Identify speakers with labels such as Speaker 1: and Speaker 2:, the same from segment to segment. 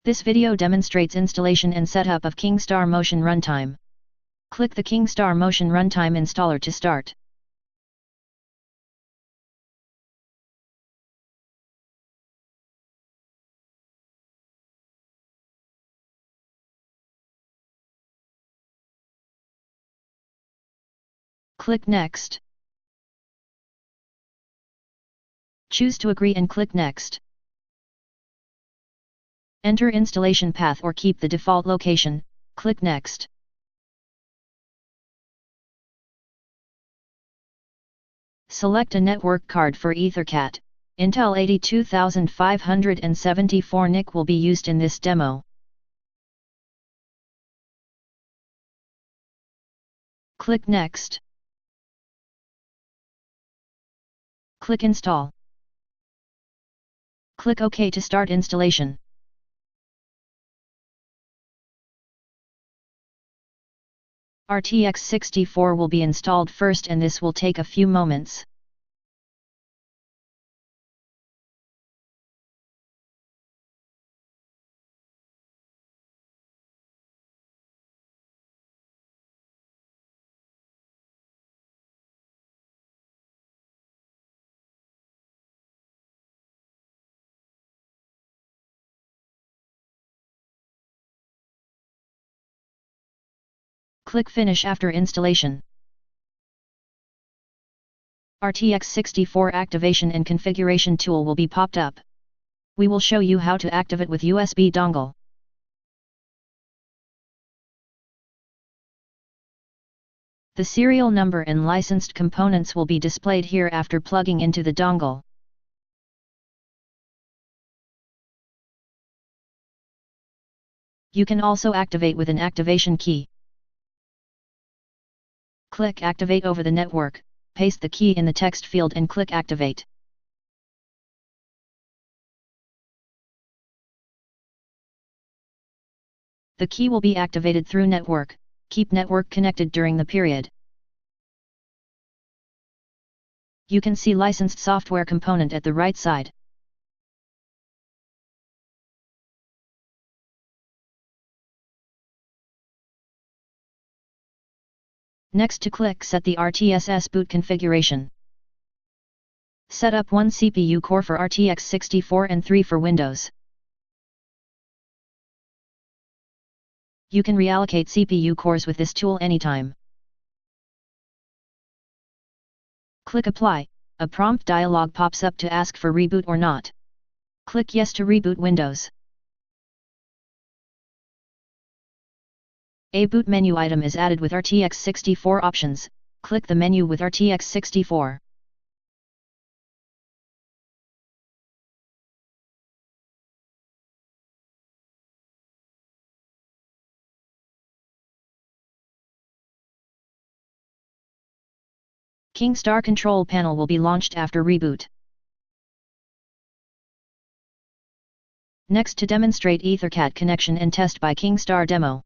Speaker 1: This video demonstrates installation and setup of KingStar Motion Runtime. Click the KingStar Motion Runtime installer to start. Click Next. Choose to agree and click Next. Enter installation path or keep the default location, click Next. Select a network card for EtherCAT. Intel 82574 NIC will be used in this demo. Click Next. Click Install. Click OK to start installation. RTX 64 will be installed first and this will take a few moments. Click Finish after installation. RTX 64 activation and configuration tool will be popped up. We will show you how to activate with USB dongle. The serial number and licensed components will be displayed here after plugging into the dongle. You can also activate with an activation key. Click Activate over the network, paste the key in the text field and click Activate. The key will be activated through network. Keep network connected during the period. You can see licensed software component at the right side. Next to click Set the RTSS boot configuration. Set up 1 CPU core for RTX 64 and 3 for Windows. You can reallocate CPU cores with this tool anytime. Click Apply. A prompt dialog pops up to ask for reboot or not. Click Yes to reboot Windows. A boot menu item is added with RTX 64 options. Click the menu with RTX 64. KingStar control panel will be launched after reboot. Next to demonstrate EtherCAT connection and test by KingStar demo.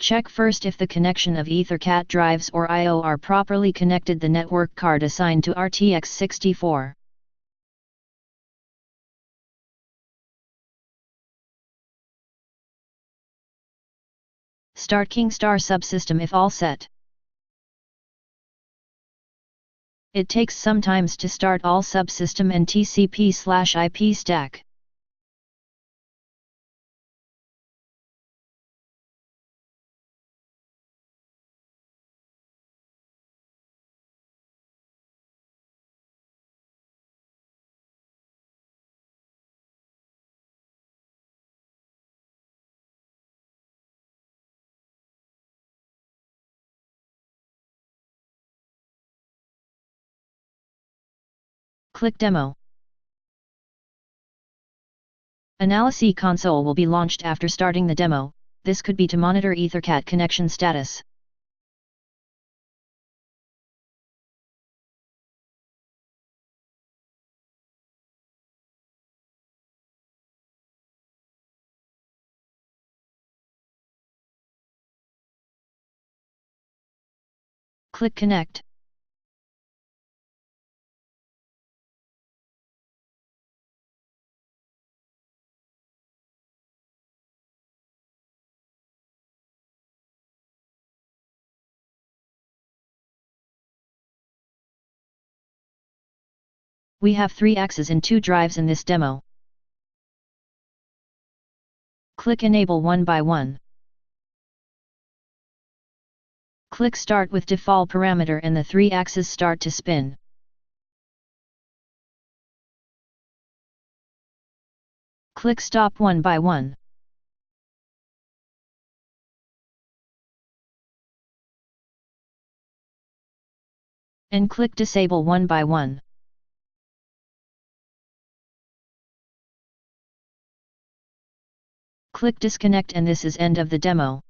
Speaker 1: Check first if the connection of EtherCAT drives or I/O are properly connected the network card assigned to RTX 64. Start KingStar subsystem if all set. It takes some times to start all subsystem and TCP/IP stack. Click Demo. Analysis console will be launched after starting the demo. This could be to monitor EtherCAT connection status. Click Connect. We have 3 axes and 2 drives in this demo. Click Enable one by one. Click Start with default parameter and the 3 axes start to spin. Click Stop one by one. And click Disable one by one. Click Disconnect and this is end of the demo.